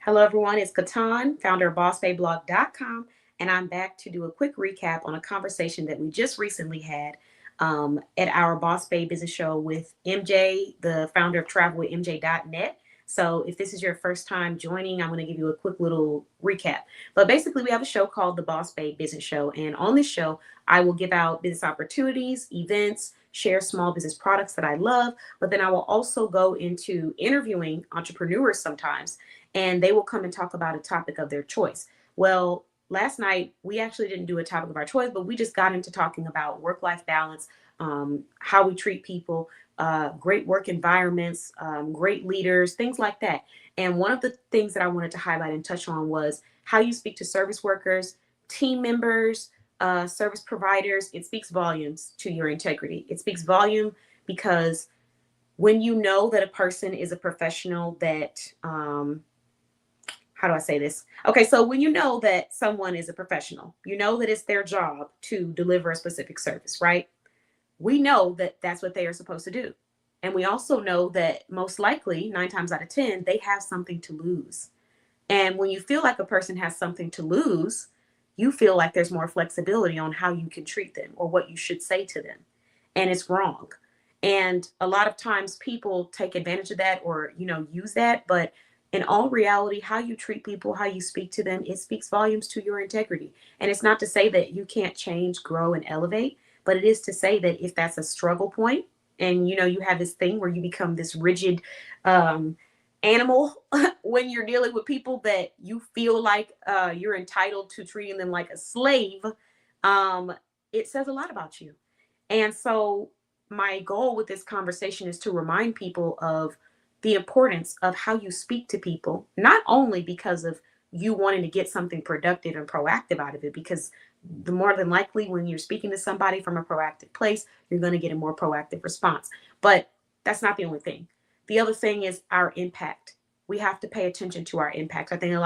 Hello, everyone. It's Katan, founder of BossBayBlog.com, and I'm back to do a quick recap on a conversation that we just recently had at our Boss Bay Business Show with MJ, the founder of Travel with MJ.net. So, if this is your first time joining, I'm going to give you a quick little recap. But basically, we have a show called the Boss Bay Business Show, and on this show, I will give out business opportunities, events, share small business products that I love, but then I will also go into interviewing entrepreneurs sometimes and they will come and talk about a topic of their choice. Well, last night we actually didn't do a topic of our choice, but we just got into talking about work-life balance, how we treat people, great work environments, great leaders, things like that. And one of the things that I wanted to highlight and touch on was how you speak to service workers, team members, service providers. It speaks volumes to your integrity. It speaks volume because when you know that a person is a professional that how do I say this? Okay, so when you know that someone is a professional, you know that it's their job to deliver a specific service, right? We know that that's what they are supposed to do. And we also know that most likely, 9 times out of 10, they have something to lose. And when you feel like a person has something to lose, you feel like there's more flexibility on how you can treat them or what you should say to them. And it's wrong. And a lot of times people take advantage of that or, use that. But in all reality, how you treat people, how you speak to them, it speaks volumes to your integrity. And it's not to say that you can't change, grow, and elevate, but it is to say that if that's a struggle point and, you have this thing where you become this rigid, animal when you're dealing with people that you feel like you're entitled to treating them like a slave, um, it says a lot about you. And so, my goal with this conversation is to remind people of the importance of how you speak to people, not only because of you wanting to get something productive and proactive out of it, because the more than likely when you're speaking to somebody from a proactive place, you're going to get a more proactive response. But that's not the only thing. The other thing is our impact. We have to pay attention to our impact. I think a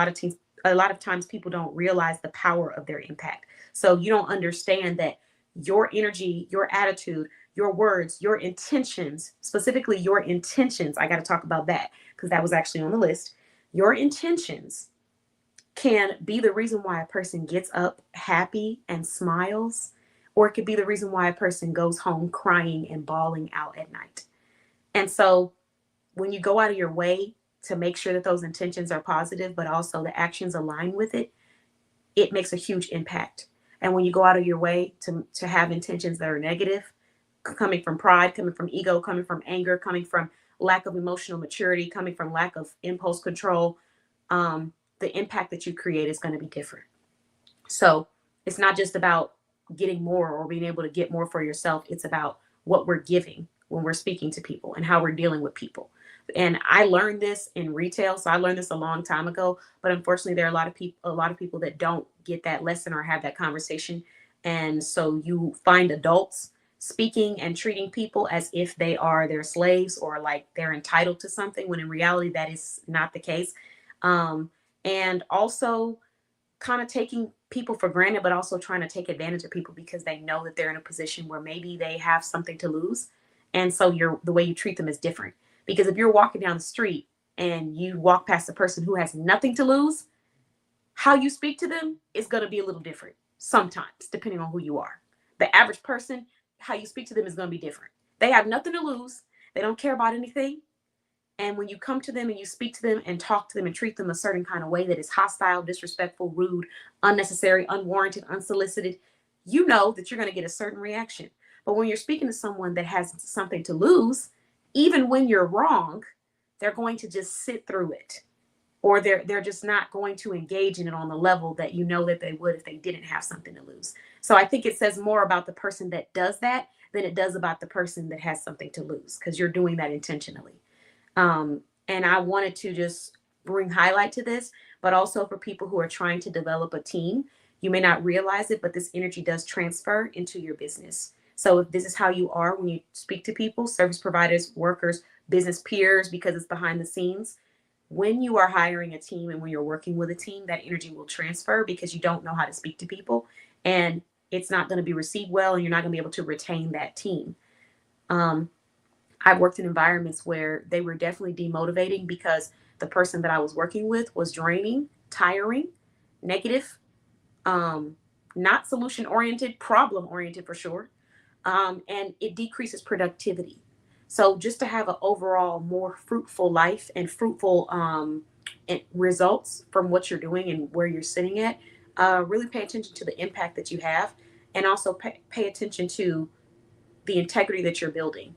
lot of times people don't realize the power of their impact. So you don't understand that your energy, your attitude, your words, your intentions, specifically your intentions. I got to talk about that because that was actually on the list. Your intentions can be the reason why a person gets up happy and smiles, or it could be the reason why a person goes home crying and bawling out at night. And so when you go out of your way to make sure that those intentions are positive, but also the actions align with it, it makes a huge impact. And when you go out of your way to have intentions that are negative, coming from pride, coming from ego, coming from anger, coming from lack of emotional maturity, coming from lack of impulse control, the impact that you create is going to be different. So it's not just about getting more or being able to get more for yourself. It's about what we're giving when we're speaking to people and how we're dealing with people. And I learned this in retail, so I learned this a long time ago. But unfortunately, there are a lot of people that don't get that lesson or have that conversation. And so you find adults speaking and treating people as if they are their slaves or like they're entitled to something, when in reality that is not the case. And also kind of taking people for granted, but also trying to take advantage of people because they know that they're in a position where maybe they have something to lose. And so the way you treat them is different. Because if you're walking down the street and you walk past a person who has nothing to lose, how you speak to them is going to be a little different sometimes, depending on who you are. The average person, how you speak to them is going to be different. They have nothing to lose. They don't care about anything. And when you come to them and you speak to them and talk to them and treat them a certain kind of way that is hostile, disrespectful, rude, unnecessary, unwarranted, unsolicited, you know that you're going to get a certain reaction. But when you're speaking to someone that has something to lose, even when you're wrong, they're going to just sit through it. Or they're just not going to engage in it on the level that you know that they would if they didn't have something to lose. So I think it says more about the person that does that than it does about the person that has something to lose, because you're doing that intentionally. And I wanted to just bring highlight to this, but also for people who are trying to develop a team. You may not realize it, but this energy does transfer into your business. So if this is how you are when you speak to people, service providers, workers, business peers, because it's behind the scenes, when you are hiring a team and when you're working with a team, that energy will transfer because you don't know how to speak to people, and it's not going to be received well, and you're not going to be able to retain that team. Um, I've worked in environments where they were definitely demotivating because the person that I was working with was draining, tiring, negative, not solution oriented, problem oriented for sure. And it decreases productivity. So just to have an overall more fruitful life and fruitful results from what you're doing and where you're sitting at, really pay attention to the impact that you have, and also pay attention to the integrity that you're building.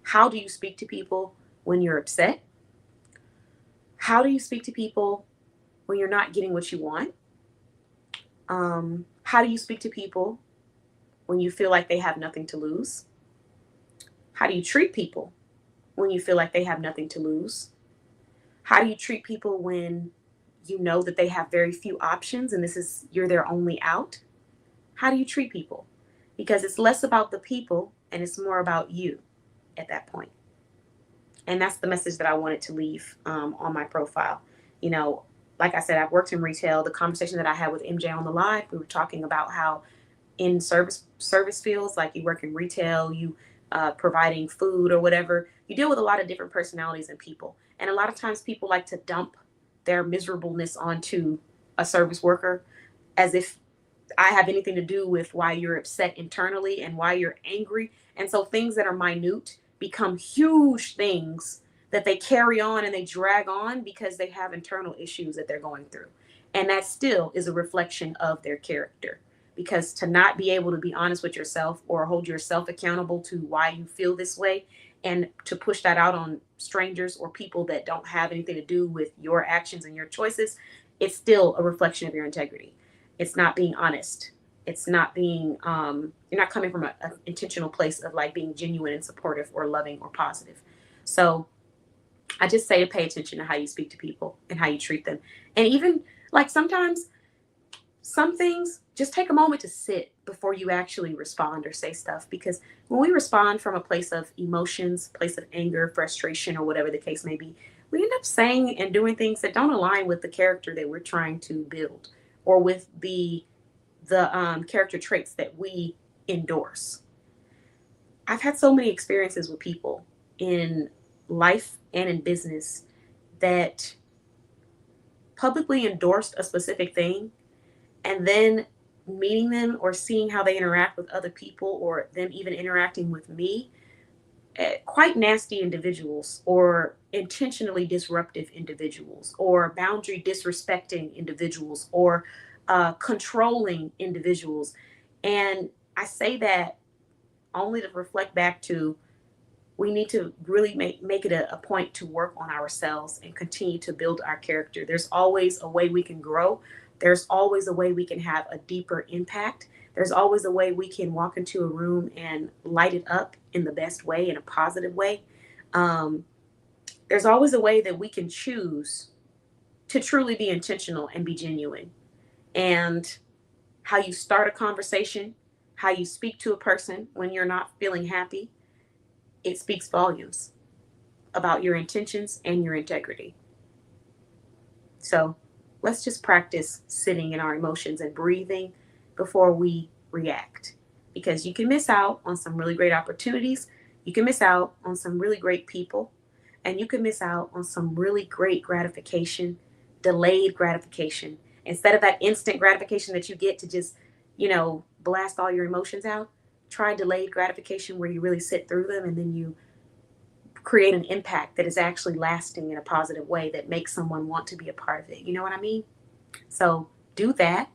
How do you speak to people when you're upset? How do you speak to people when you're not getting what you want? How do you speak to people when you feel like they have nothing to lose? How do you treat people when you feel like they have nothing to lose? How do you treat people when you know that they have very few options and you're their only out? How do you treat people? Because it's less about the people and it's more about you at that point. And that's the message that I wanted to leave on my profile. You know, like I said, I've worked in retail. The conversation that I had with MJ on the live, we were talking about how in service fields, like you work in retail, you providing food or whatever, you deal with a lot of different personalities and people. And a lot of times people like to dump their miserableness onto a service worker as if I have anything to do with why you're upset internally and why you're angry. And so things that are minute become huge things that they carry on and they drag on because they have internal issues that they're going through. And that still is a reflection of their character. Because to not be able to be honest with yourself or hold yourself accountable to why you feel this way, and to push that out on strangers or people that don't have anything to do with your actions and your choices, it's still a reflection of your integrity. It's not being honest. It's not being, you're not coming from an intentional place of like being genuine and supportive or loving or positive. So I just say to pay attention to how you speak to people and how you treat them. And even like sometimes some things, just take a moment to sit before you actually respond or say stuff. Because when we respond from a place of emotions, place of anger, frustration, or whatever the case may be, we end up saying and doing things that don't align with the character that we're trying to build, or with the character traits that we endorse. I've had so many experiences with people in life and in business that publicly endorsed a specific thing, and then meeting them or seeing how they interact with other people, or them even interacting with me, quite nasty individuals, or intentionally disruptive individuals, or boundary disrespecting individuals, or controlling individuals. And I say that only to reflect back to, we need to really make it a point to work on ourselves and continue to build our character. There's always a way we can grow. There's always a way we can have a deeper impact. There's always a way we can walk into a room and light it up in the best way, in a positive way. There's always a way that we can choose to truly be intentional and be genuine. And how you start a conversation, how you speak to a person when you're not feeling happy, it speaks volumes about your intentions and your integrity. So let's just practice sitting in our emotions and breathing before we react, because you can miss out on some really great opportunities. You can miss out on some really great people, and you can miss out on some really great gratification, delayed gratification. Instead of that instant gratification that you get to just, blast all your emotions out, try delayed gratification where you really sit through them and then you create an impact that is actually lasting in a positive way that makes someone want to be a part of it. You know what I mean? So do that,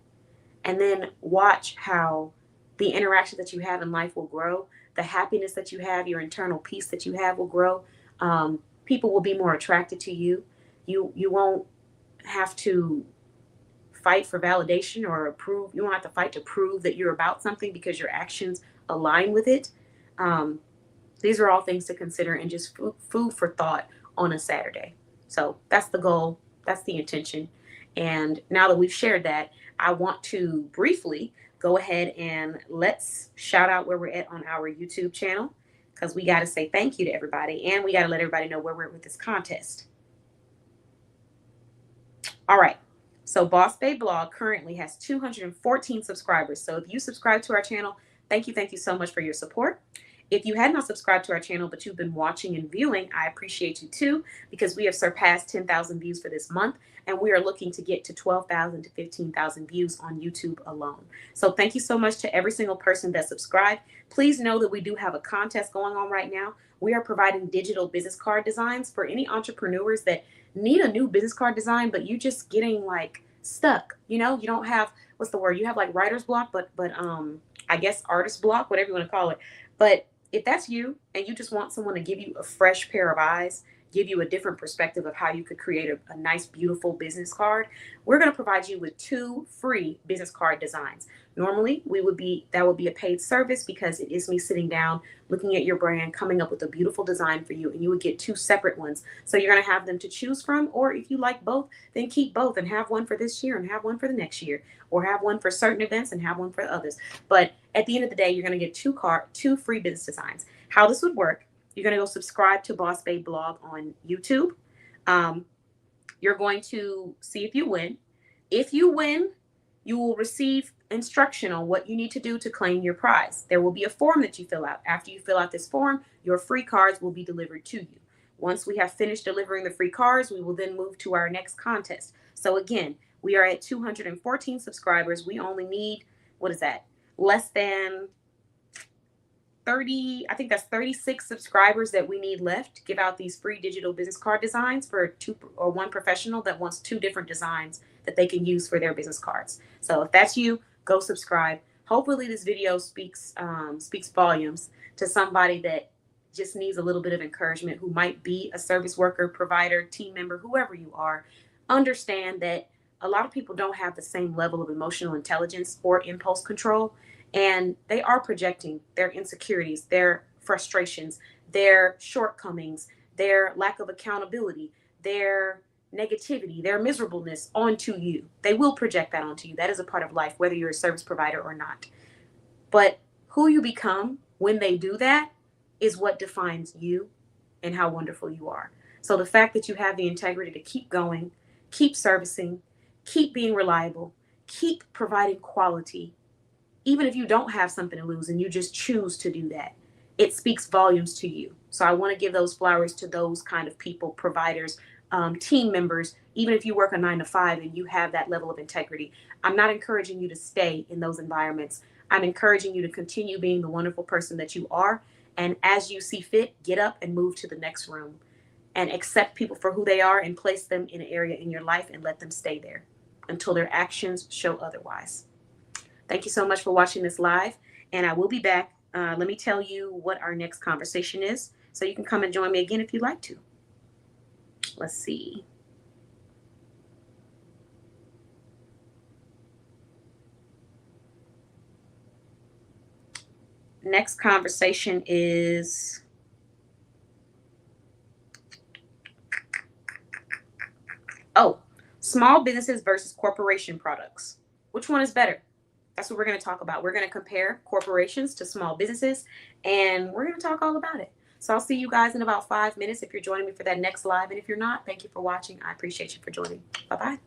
and then watch how the interaction that you have in life will grow. The happiness that you have, your internal peace that you have will grow. People will be more attracted to you. You won't have to fight for validation or approve. You won't have to fight to prove that you're about something, because your actions align with it. These are all things to consider, and just food for thought on a Saturday. So that's the goal. That's the intention. And now that we've shared that, I want to briefly go ahead and let's shout out where we're at on our YouTube channel, because we got to say thank you to everybody, and we got to let everybody know where we're at with this contest. All right. So Boss Babe Blog currently has 214 subscribers. So if you subscribe to our channel, thank you so much for your support. If you had not subscribed to our channel, but you've been watching and viewing, I appreciate you too, because we have surpassed 10,000 views for this month, and we are looking to get to 12,000 to 15,000 views on YouTube alone. So thank you so much to every single person that subscribed. Please know that we do have a contest going on right now. We are providing digital business card designs for any entrepreneurs that need a new business card design, but you're just getting like stuck. You know, you don't have, what's the word? You have like writer's block, but I guess artist block, whatever you want to call it. But if that's you and you just want someone to give you a fresh pair of eyes, give you a different perspective of how you could create a nice, beautiful business card, we're going to provide you with 2 free business card designs. Normally, that would be a paid service because it is me sitting down, looking at your brand, coming up with a beautiful design for you, and you would get 2 separate ones. So you're going to have them to choose from, or if you like both, then keep both and have one for this year and have one for the next year, or have one for certain events and have one for others. But at the end of the day, you're going to get 2 free business designs. How this would work: you're going to go subscribe to Boss Babe Blog on YouTube. You're going to see if you win. If you win, you will receive instruction on what you need to do to claim your prize. There will be a form that you fill out. After you fill out this form, your free cards will be delivered to you. Once we have finished delivering the free cards, we will then move to our next contest. So again, we are at 214 subscribers. We only need, what is that? Less than 30, I think that's 36 subscribers that we need left to give out these free digital business card designs for 2 or 1 professional that wants 2 different designs that they can use for their business cards. So if that's you, go subscribe. Hopefully this video speaks volumes to somebody that just needs a little bit of encouragement, who might be a service worker, provider, team member, whoever you are. Understand that a lot of people don't have the same level of emotional intelligence or impulse control, and they are projecting their insecurities, their frustrations, their shortcomings, their lack of accountability, their negativity, their miserableness onto you. They will project that onto you. That is a part of life, whether you're a service provider or not. But who you become when they do that is what defines you and how wonderful you are. So the fact that you have the integrity to keep going, keep servicing, keep being reliable, keep providing quality, even if you don't have something to lose and you just choose to do that, it speaks volumes to you. So I want to give those flowers to those kind of people, providers, team members. Even if you work a 9-to-5 and you have that level of integrity, I'm not encouraging you to stay in those environments. I'm encouraging you to continue being the wonderful person that you are. And as you see fit, get up and move to the next room and accept people for who they are and place them in an area in your life and let them stay there until their actions show otherwise. Thank you so much for watching this live, and I will be back. Let me tell you what our next conversation is, so you can come and join me again if you'd like to. Let's see. Next conversation is small businesses versus corporation products. Which one is better? That's what we're going to talk about. We're going to compare corporations to small businesses, and we're going to talk all about it. So I'll see you guys in about 5 minutes if you're joining me for that next live. And if you're not, thank you for watching. I appreciate you for joining. Bye-bye.